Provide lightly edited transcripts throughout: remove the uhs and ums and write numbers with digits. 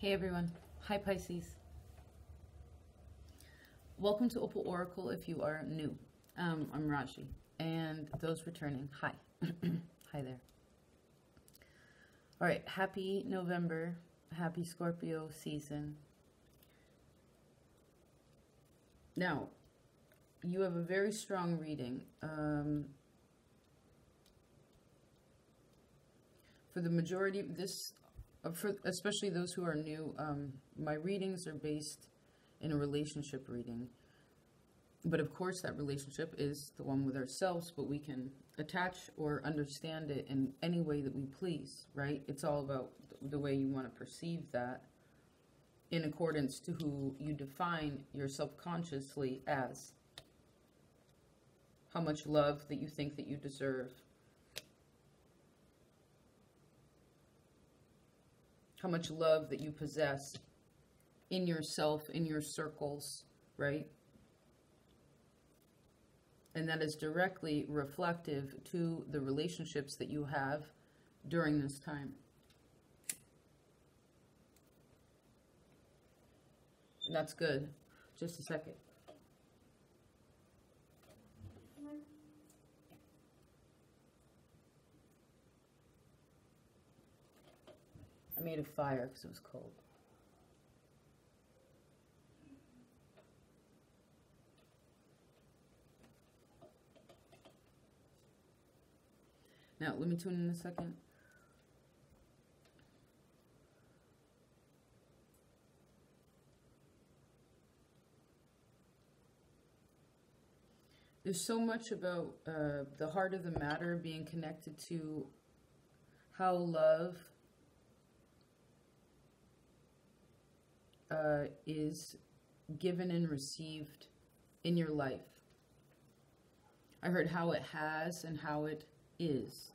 Hey everyone. Hi Pisces. Welcome to Opal Oracle if you are new. I'm Raaji. And those returning, hi. Hi there. Alright, happy November. Happy Scorpio season. Now, you have a very strong reading. For the majority of this, especially those who are new, my readings are based in a relationship reading. But of course that relationship is the one with ourselves, but we can attach or understand it in any way that we please, right? It's all about the way you want to perceive that in accordance to who you define your subconsciously as. How much love that you think that you deserve. How much love that you possess in yourself, in your circles, right? And that is directly reflective to the relationships that you have during this time. That's good. Just a second. I made a fire because it was cold. Now, let me tune in a second. There's so much about the heart of the matter being connected to how love is given and received in your life. I heard how it has and how it is.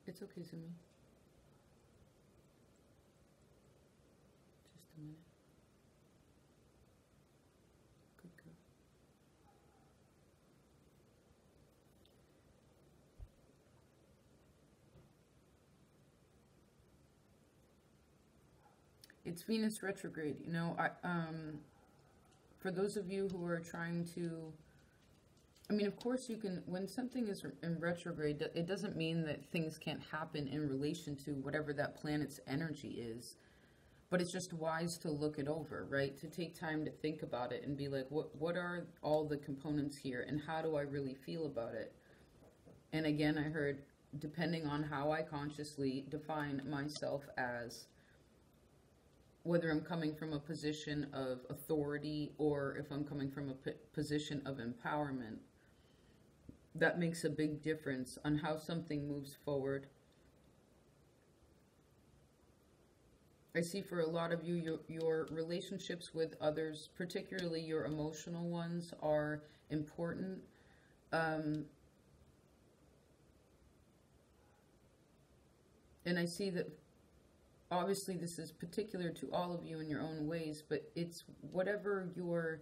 It's okay, Zumi. Just a minute. Good girl. It's Venus retrograde. You know, for those of you who are trying to, I mean, of course you can, when something is in retrograde, it doesn't mean that things can't happen in relation to whatever that planet's energy is. But it's just wise to look it over, right? To take time to think about it and be like, what are all the components here and how do I really feel about it? And again, I heard, depending on how I consciously define myself as, whether I'm coming from a position of authority or if I'm coming from a position of empowerment, that makes a big difference on how something moves forward. I see for a lot of you, your relationships with others, particularly your emotional ones, are important. And I see that obviously this is particular to all of you in your own ways, but it's whatever you're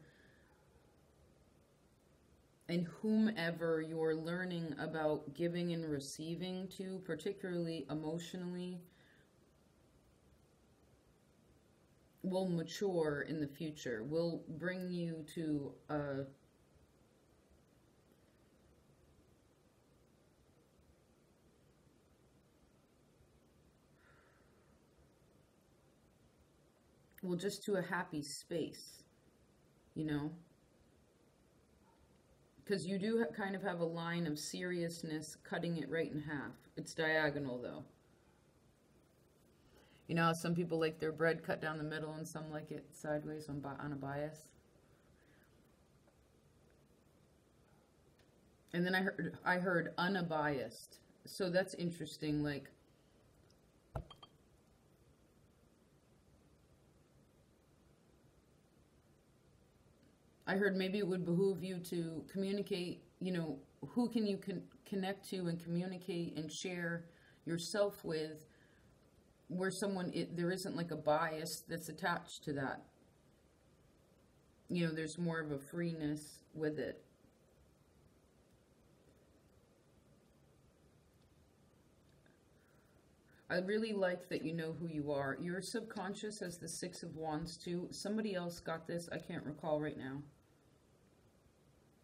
and whomever you're learning about giving and receiving to, particularly emotionally, will mature in the future, will bring you to well, just to a happy space, you know? Because you do kind of have a line of seriousness cutting it right in half. It's diagonal, though. You know how some people like their bread cut down the middle and some like it sideways on a bias? And then I heard unbiased. So that's interesting, like, I heard maybe it would behoove you to communicate, you know, who can you connect to and communicate and share yourself with, where there isn't like a bias that's attached to that. You know, there's more of a freeness with it. I really like that you know who you are. Your subconscious has the Six of Wands too. Somebody else got this. I can't recall right now.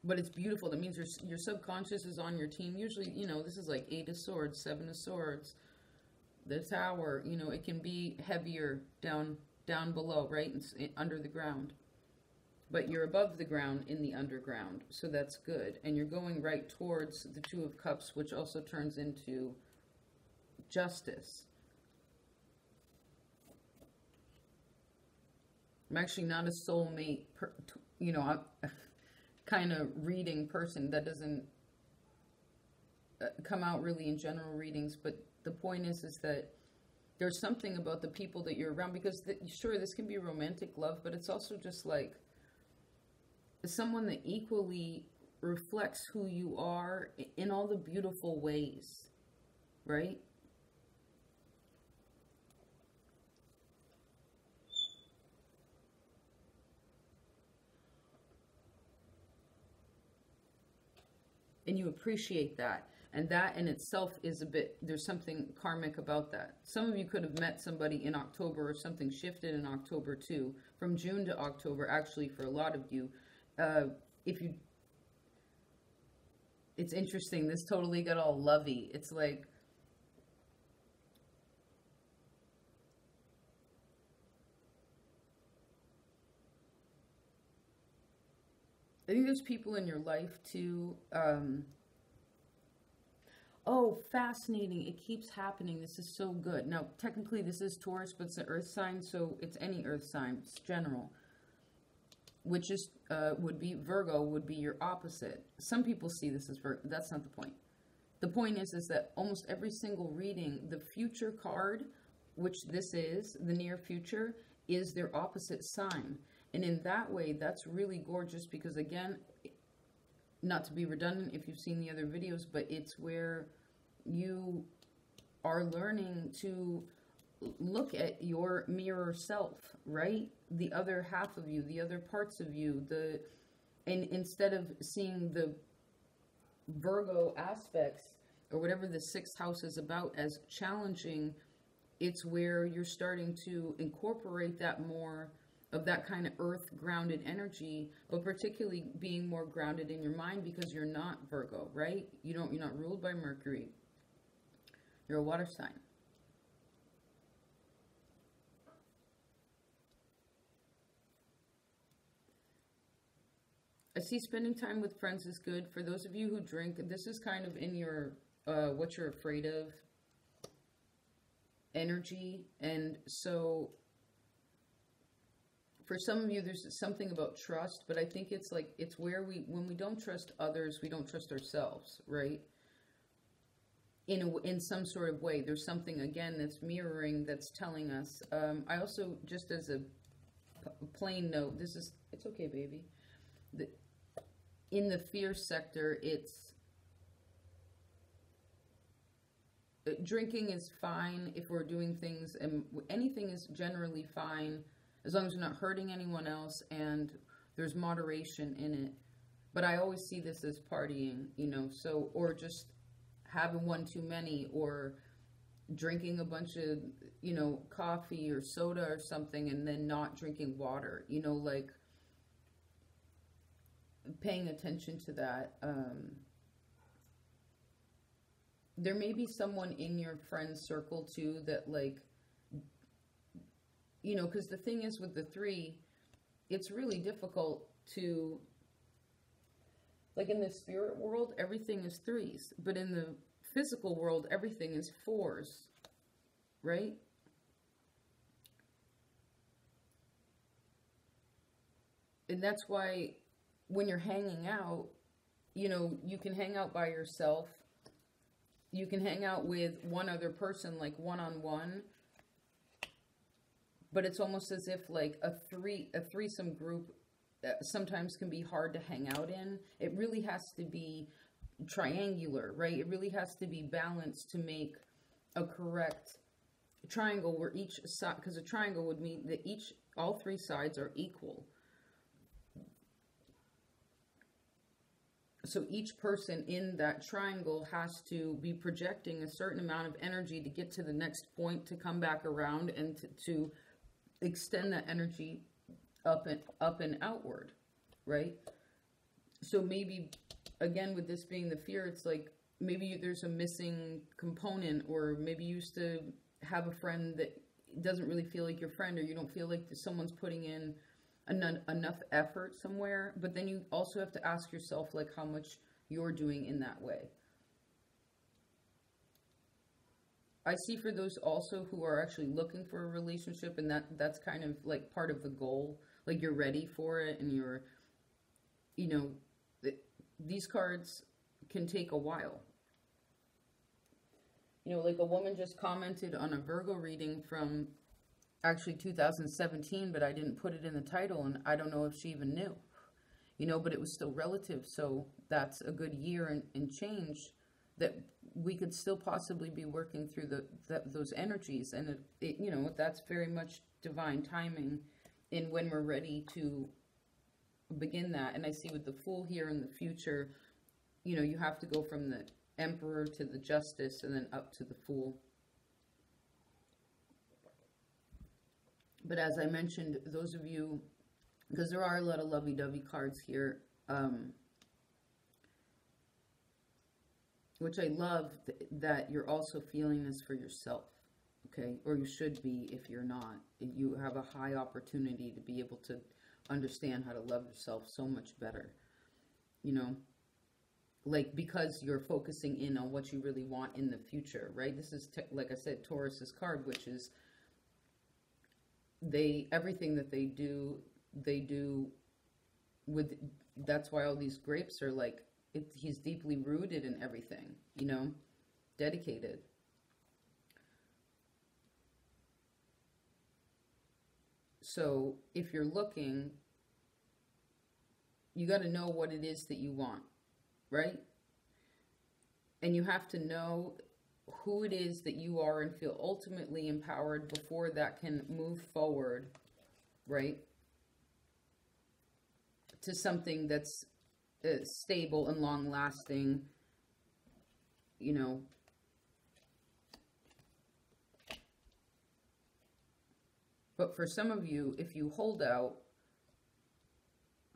But it's beautiful. That means your subconscious is on your team. Usually, you know, this is like 8 of Swords, 7 of Swords, the Tower. You know, it can be heavier down below, right? Under the ground. But you're above the ground in the underground. So that's good. And you're going right towards the Two of Cups, which also turns into justice. I'm actually not a soulmate, you know, I'm kind of reading person that doesn't come out really in general readings, but the point is that there's something about the people that you're around, because sure, this can be romantic love, but it's also just like someone that equally reflects who you are in all the beautiful ways, right? And you appreciate that. And that in itself is there's something karmic about that. Some of you could have met somebody in October, or something shifted in October too. From June to October, actually, for a lot of you. It's interesting, this totally got all lovey. It's like, I think there's people in your life too. Oh, fascinating. It keeps happening. This is so good. Now, technically this is Taurus, but it's an earth sign, so it's any earth sign. It's general. Which is, would be Virgo, would be your opposite. Some people see this as Virgo. That's not the point. The point is that almost every single reading, the future card, which this is, the near future, is their opposite sign. And in that way, that's really gorgeous because, again, not to be redundant if you've seen the other videos, but it's where you are learning to look at your mirror self, right? The other half of you, the other parts of you, and instead of seeing the Virgo aspects or whatever the sixth house is about as challenging, it's where you're starting to incorporate that more of that kind of earth grounded energy, but particularly being more grounded in your mind, because you're not Virgo, right? You're not ruled by Mercury. You're a water sign. I see spending time with friends is good. For those of you who drink, this is kind of in your what you're afraid of energy. And so for some of you, there's something about trust, but I think it's like, it's where when we don't trust others, we don't trust ourselves, right? In some sort of way, there's something, again, that's mirroring, that's telling us. I also, just as a plain note, it's okay, baby. In the fear sector, it's, drinking is fine if we're doing things, and anything is generally fine as long as you're not hurting anyone else and there's moderation in it. But I always see this as partying, you know, so, or just having one too many, or drinking a bunch of, you know, coffee or soda or something and then not drinking water, you know, like paying attention to that. There may be someone in your friend circle too that, like, you know, because the thing is with the 3, it's really difficult to, like, in the spirit world, everything is 3s, but in the physical world, everything is 4s, right? And that's why when you're hanging out, you know, you can hang out by yourself. You can hang out with one other person, like one-on-one. But it's almost as if like a threesome group sometimes can be hard to hang out in. It really has to be triangular, right? It really has to be balanced to make a correct triangle where each side, because a triangle would mean that all three sides are equal. So each person in that triangle has to be projecting a certain amount of energy to get to the next point, to come back around, and to extend that energy up and outward, right? So maybe, again, with this being the fear, it's like maybe there's a missing component, or maybe you used to have a friend that doesn't really feel like your friend, or you don't feel like someone's putting in enough effort somewhere. But then you also have to ask yourself, like, how much you're doing in that way. I see for those also who are actually looking for a relationship, and that's kind of like part of the goal, like you're ready for it, and you're, you know, these cards can take a while. You know, like a woman just commented on a Virgo reading from actually 2017, but I didn't put it in the title, and I don't know if she even knew, you know, but it was still relative. So that's a good year and change that we could still possibly be working through those energies. And it, you know, that's very much divine timing in when we're ready to begin that. And I see with the Fool here in the future, you know, you have to go from the Emperor to the Justice and then up to the Fool. But as I mentioned, those of you, because there are a lot of lovey-dovey cards here, which I love that you're also feeling this for yourself, okay? Or you should be if you're not. You have a high opportunity to be able to understand how to love yourself so much better, you know? Like, because you're focusing in on what you really want in the future, right? This is, like I said, Taurus's card, which is everything that they do with, that's why all these grapes are like, he's deeply rooted in everything, you know, dedicated. So if you're looking, you got to know what it is that you want, right? And you have to know who it is that you are and feel ultimately empowered before that can move forward, right, to something that's stable and long-lasting, you know. But for some of you, if you hold out,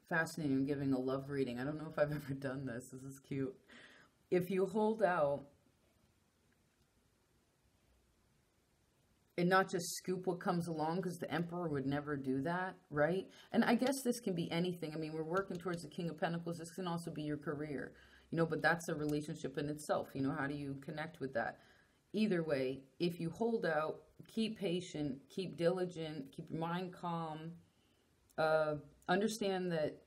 fascinating, I'm giving a love reading. I don't know if I've ever done this. This is cute. If you hold out and not just scoop what comes along, because the Emperor would never do that, right? And I guess this can be anything. I mean, we're working towards the King of Pentacles. This can also be your career, you know, but that's a relationship in itself. You know, how do you connect with that? Either way, if you hold out, keep patient, keep diligent, keep your mind calm, understand that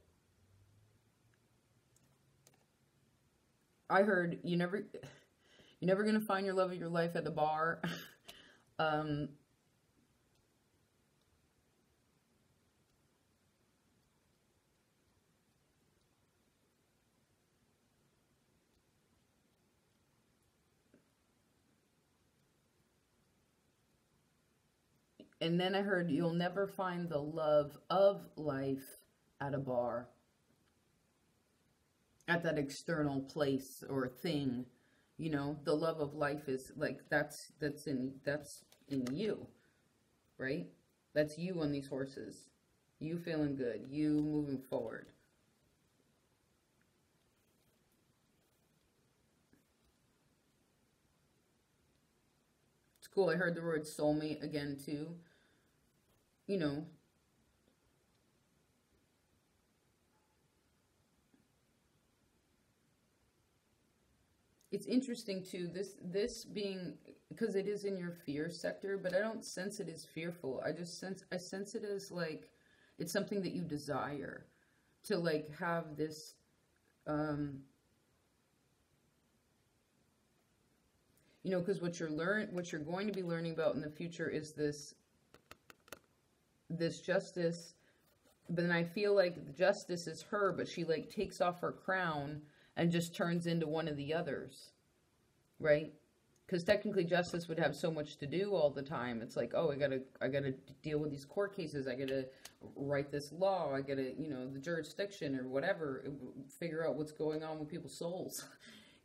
I heard you're never going to find your love of your life at the bar. And then I heard you'll never find the love of life at a bar, at that external place or thing. You know, the love of life is like, that's in you, right? That's you on these horses. You feeling good, you moving forward. It's cool. I heard the word soulmate again too. You know, it's interesting too, this being, because it is in your fear sector, but I don't sense it as fearful. I sense it as like, it's something that you desire to, like, have this, you know, because what you're going to be learning about in the future is this justice But then I feel like Justice is her, but she like takes off her crown and just turns into one of the others, right? Because technically Justice would have so much to do all the time. It's like, oh, I gotta deal with these court cases. I gotta write this law. I gotta, you know, the jurisdiction or whatever, figure out what's going on with people's souls,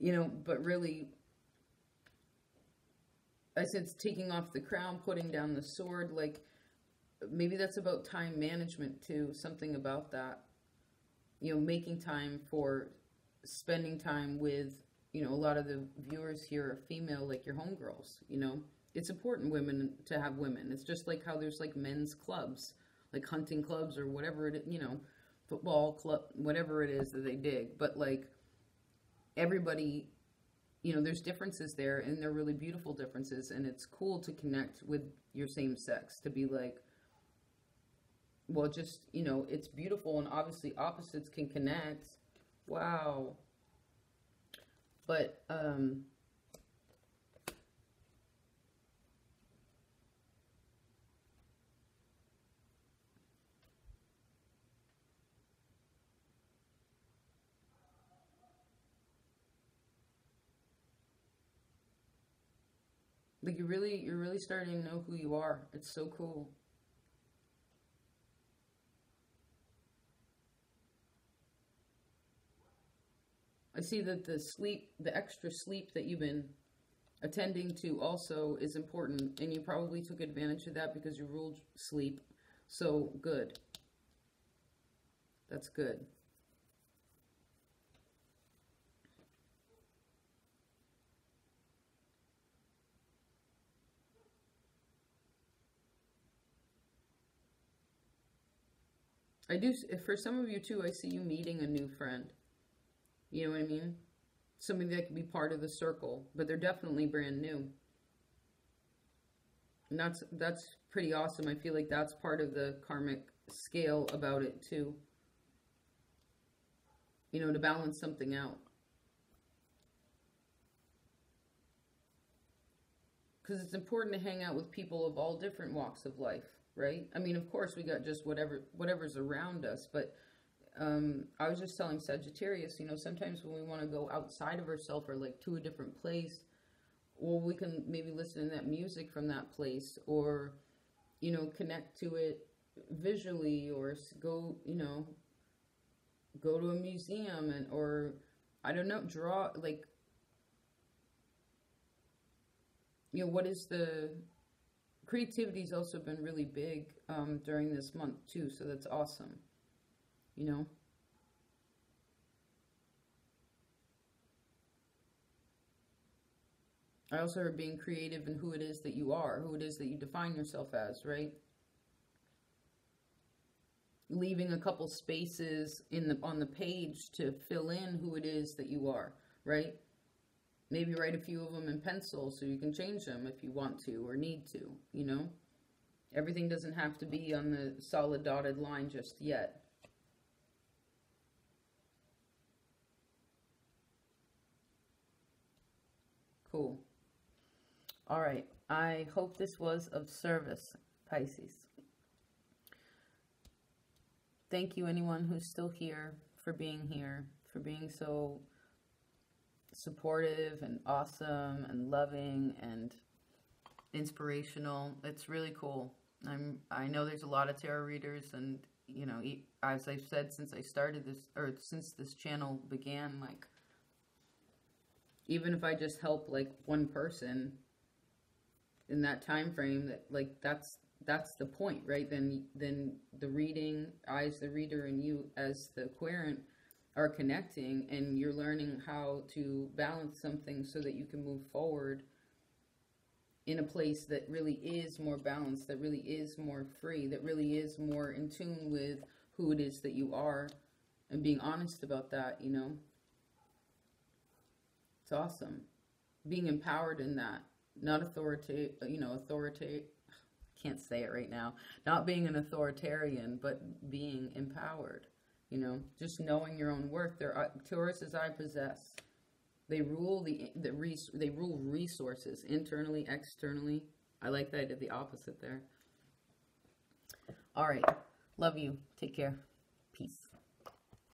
you know. But really, I said it's taking off the crown, putting down the sword. Like, maybe that's about time management too. Something about that, you know, making time for spending time with, you know, a lot of the viewers here are female, like your homegirls, you know. It's important women to have women. It's just like how there's like men's clubs, like hunting clubs or whatever it, you know, football club, whatever it is that they dig. But like everybody, you know, there's differences there, and they're really beautiful differences, and it's cool to connect with your same sex, to be like, well, just, you know, it's beautiful, and obviously opposites can connect. Wow. But, like you're really starting to know who you are. It's so cool. I see that the extra sleep that you've been attending to also is important, and you probably took advantage of that because you ruled sleep. So good. That's good. I do, for some of you too, I see you meeting a new friend. You know what I mean? Somebody that could be part of the circle, but they're definitely brand new. And that's pretty awesome. I feel like that's part of the karmic scale about it too. You know, to balance something out. Because it's important to hang out with people of all different walks of life, right? I mean, of course, we got just whatever's around us, but I was just telling Sagittarius, you know, sometimes when we want to go outside of ourselves or like to a different place, well, we can maybe listen to that music from that place, or, you know, connect to it visually, or go, you know, go to a museum, and, or, I don't know, draw, like, you know, what is the creativity's also been really big during this month too, so that's awesome, you know. I also heard being creative in who it is that you are, who it is that you define yourself as, right? Leaving a couple spaces on the page to fill in who it is that you are, right? Maybe write a few of them in pencil so you can change them if you want to or need to, you know? Everything doesn't have to be on the solid dotted line just yet. Cool. All right. I hope this was of service, Pisces. Thank you, anyone who's still here, for being so supportive and awesome and loving and inspirational. It's really cool. I know there's a lot of tarot readers, and you know, as I've said since I started this, or since this channel began, like, even if I just help like one person in that time frame, that like that's the point, right? Then the reading, I as the reader and you as the querent are connecting, and you're learning how to balance something so that you can move forward in a place that really is more balanced, that really is more free, that really is more in tune with who it is that you are, and being honest about that, you know. It's awesome. Being empowered in that, not authoritative, you know, can't say it right now, not being an authoritarian, but being empowered, you know, just knowing your own worth. Tauruses I possess. They rule they rule resources internally, externally. I like that I did the opposite there. All right. Love you. Take care.